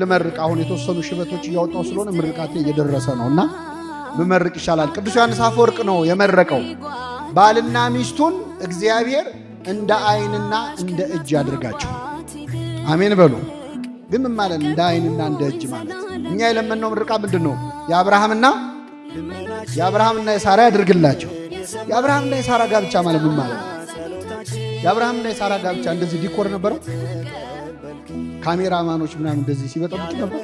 ለመርቅ አሁን የተወሰኑ ሽበቶች እያወጣው ስለሆነ ምርቃቴ እየደረሰ ነውና በመርቅ ይሻላል። ቅዱስ ዮሐንስ አፈወርቅ ነው የመረቀው። ባልና ሚስቱን እግዚአብሔር እንደ አይንና እንደ እጅ ያድርጋቸው። አሜን በሉ። ግን ምን ማለት እንደ አይንና እንደ እጅ ማለት? እኛ የለመነው ምርቃ ምንድነው? የአብርሃምና የሳራ ያድርግላቸው። የአብርሃምና የሳራ ጋብቻ ማለት ምን ማለት ነው? የአብርሃምና የሳራ ጋብቻ እንደዚህ ዲኮር ነበረው። ካሜራማኖች ምናምን እንደዚህ ሲበጠብጡ ነበር።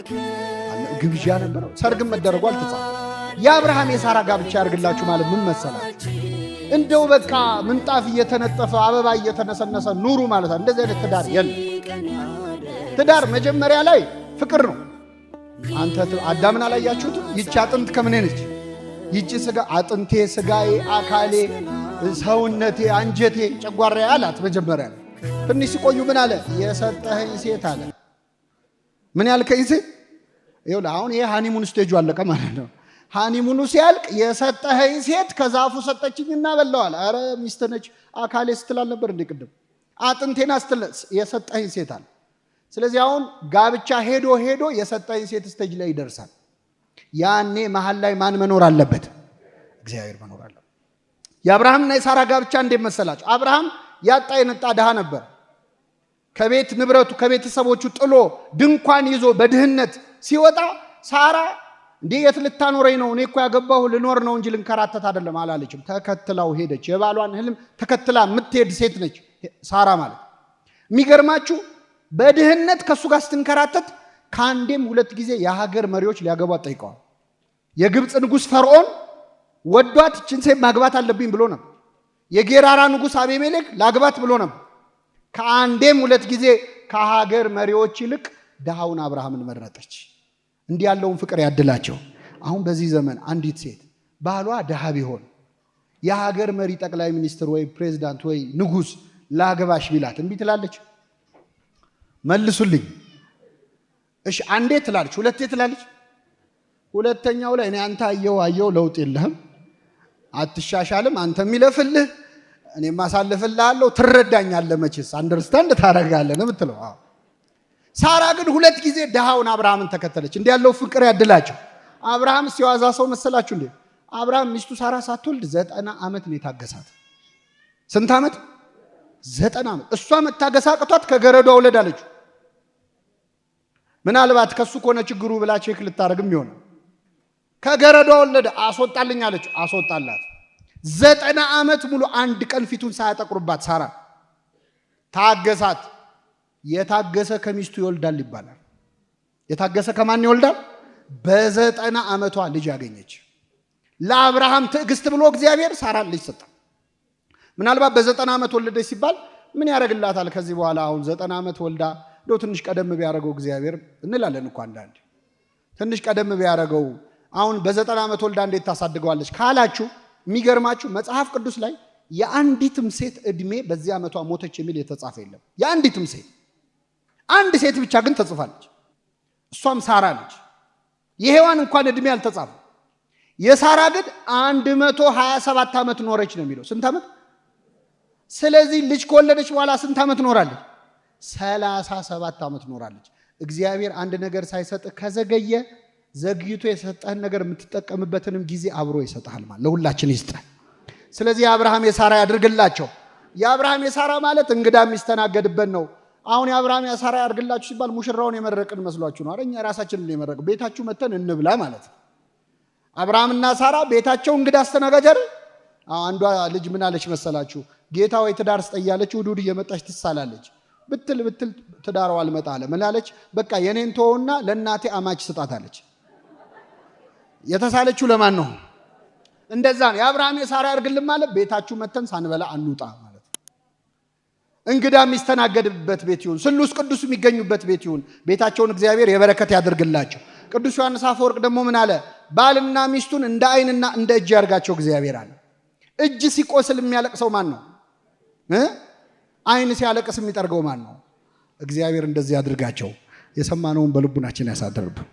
ግብዣ ነበረው። ሰርግም መደረጉ አልተጻፈም። የአብርሃም የሳራ ጋብቻ ያድርግላችሁ ማለት ምን መሰላችሁ? እንደው በቃ ምንጣፍ እየተነጠፈ አበባ እየተነሰነሰ ኑሩ ማለት ነው። እንደዚህ አይነት ትዳር የለም። ትዳር መጀመሪያ ላይ ፍቅር ነው። አንተ አዳምን አላያችሁት? ይቺ አጥንት ከምን ነች? ይቺ ስጋ አጥንቴ፣ ስጋዬ፣ አካሌ፣ ሰውነቴ፣ አንጀቴ፣ ጨጓራዬ አላት መጀመሪያ ላይ። ትንሽ ሲቆዩ ምን አለ? የሰጠኸኝ ሴት አለ። ምን ያልከኝ ሴት? ይኸውልህ አሁን ይሄ ሃኒሙን ስቴጁ አለቀ ማለት ነው። ሃኒሙኑ ሲያልቅ የሰጠኸኝ ሴት ከዛፉ ሰጠችኝና በላዋል። አረ ሚስት ነች አካሌ ስትላል ነበር እንዴ ቅድም? አጥንቴና ስትል የሰጠኸኝ ሴት አለ። ስለዚህ አሁን ጋብቻ ሄዶ የሰጠኸኝ ሴት ስቴጅ ላይ ይደርሳል። ያኔ መሃል ላይ ማን መኖር አለበት? እግዚአብሔር መኖር አለበት። የአብርሃምና የሳራ ጋብቻ እንዴት መሰላችሁ? አብርሃም ያጣ የነጣ ድሃ ነበር። ከቤት ንብረቱ ከቤተሰቦቹ ጥሎ ድንኳን ይዞ በድህነት ሲወጣ ሳራ እንዴ የት ልታኖረኝ ነው? እኔ እኮ ያገባሁ ልኖር ነው እንጂ ልንከራተት አይደለም አላለችም። ተከትላው ሄደች። የባሏን ህልም ተከትላ የምትሄድ ሴት ነች ሳራ ማለት። የሚገርማችሁ በድህነት ከሱ ጋር ስትንከራተት ከአንዴም ሁለት ጊዜ የሀገር መሪዎች ሊያገቧት ጠይቀዋል። የግብፅ ንጉሥ ፈርዖን ወዷት እችን ሴት ማግባት አለብኝ ብሎ ነበር። የጌራራ ንጉሥ አቤሜሌክ ላግባት ብሎ ነበር። ከአንዴም ሁለት ጊዜ ከሀገር መሪዎች ይልቅ ድሃውን አብርሃምን መረጠች። እንዲህ ያለውን ፍቅር ያድላቸው። አሁን በዚህ ዘመን አንዲት ሴት ባሏ ድሃ ቢሆን የሀገር መሪ ጠቅላይ ሚኒስትር ወይ ፕሬዝዳንት ወይ ንጉሥ ላገባሽ ቢላት እምቢ ትላለች? መልሱልኝ። እሺ አንዴ ትላለች፣ ሁለቴ ትላለች። ሁለተኛው ላይ እኔ አንተ አየው ለውጥ የለህም፣ አትሻሻልም፣ አንተ የሚለፍልህ እኔ ማሳልፍልሃለሁ፣ ትረዳኛለህ፣ መቼስ አንደርስታንድ ታረጋለህ ነው የምትለው። ሳራ ግን ሁለት ጊዜ ድሃውን አብርሃምን ተከተለች። እንዲህ ያለው ፍቅር ያድላቸው። አብርሃም ሲዋዛ ሰው መሰላችሁ እንዴ? አብርሃም ሚስቱ ሳራ ሳትወልድ 90 ዓመት ነው የታገሳት። ስንት ዓመት? 90 ዓመት። እሷ መታገስ አቅቷት ከገረዷ ወለድ አለችው። ምናልባት ከሱ ከሆነ ችግሩ ብላ ቼክ ልታረግም ይሆናል። ከገረዷ ወለደ፣ አስወጣልኝ አለችው። አስወጣላት። 90 ዓመት ሙሉ አንድ ቀን ፊቱን ሳያጠቁርባት ሳራ ታገሳት። የታገሰ ከሚስቱ ይወልዳል ይባላል። የታገሰ ከማን ይወልዳል? በ90 ዓመቷ ልጅ ያገኘች። ለአብርሃም ትዕግስት ብሎ እግዚአብሔር ሳራን ልጅ ሰጣ። ምናልባት በ90 ዓመት ወለደች ሲባል ምን ያደርግላታል ከዚህ በኋላ? አሁን 90 ዓመት ወልዳ እንደው ትንሽ ቀደም ቢያደርገው እግዚአብሔር እንላለን እኮ አንዳንዴ። ትንሽ ቀደም ቢያደርገው አሁን በ90 ዓመት ወልዳ እንዴት ታሳድገዋለች ካላችሁ፣ የሚገርማችሁ መጽሐፍ ቅዱስ ላይ የአንዲትም ሴት እድሜ በዚህ ዓመቷ ሞተች የሚል የተጻፈ የለም። የአንዲትም ሴት አንድ ሴት ብቻ ግን ተጽፋለች። እሷም ሳራ ነች። የሔዋን እንኳን እድሜ አልተጻፈ። የሳራ ግን 127 ዓመት ኖረች ነው የሚለው። ስንት ዓመት? ስለዚህ ልጅ ከወለደች በኋላ ስንት ዓመት ኖራለች? 37 ዓመት ኖራለች። እግዚአብሔር አንድ ነገር ሳይሰጥ ከዘገየ ዘግይቶ የሰጠህን ነገር የምትጠቀምበትንም ጊዜ አብሮ ይሰጣል ማለት ለሁላችን ይስጣል። ስለዚህ የአብርሃም የሳራ ያድርግላቸው። የአብርሃም የሳራ ማለት እንግዳ የሚስተናገድበት ነው። አሁን የአብርሃም የሳራ ያድርግላችሁ ሲባል ሙሽራውን የመረቅን መስሏችሁ ነው? እኛ ራሳችንን የመረቅ ቤታችሁ መተን እንብላ ማለት ነው። አብርሃምና ሳራ ቤታቸው እንግዳ አስተናጋጅ አይደል? አንዷ ልጅ ምን አለች መሰላችሁ? ጌታ ወይ ትዳር ስጠያለች ውድ እየመጣች ትሳላለች። ብትል ትዳረው አልመጣ አለ። ምን አለች? በቃ የኔን ተወውና ለእናቴ አማች ስጣታለች። የተሳለችው ለማን ነው? እንደዛ ነው። የአብርሃም የሳራ ያድርግልን ማለት ቤታችሁ መተን ሳንበላ አንውጣ ማለት ነው። እንግዳ የሚስተናገድበት ቤት ይሁን፣ ስሉስ ቅዱስ የሚገኙበት ቤት ይሁን። ቤታቸውን እግዚአብሔር የበረከት ያድርግላቸው። ቅዱስ ዮሐንስ አፈወርቅ ደግሞ ምን አለ? ባልና ሚስቱን እንደ አይንና እንደ እጅ ያርጋቸው እግዚአብሔር አለ። እጅ ሲቆስል የሚያለቅሰው ማን ነው? አይን ሲያለቅስ የሚጠርገው ማን ነው? እግዚአብሔር እንደዚህ ያድርጋቸው። የሰማነውን በልቡናችን ያሳድርብን።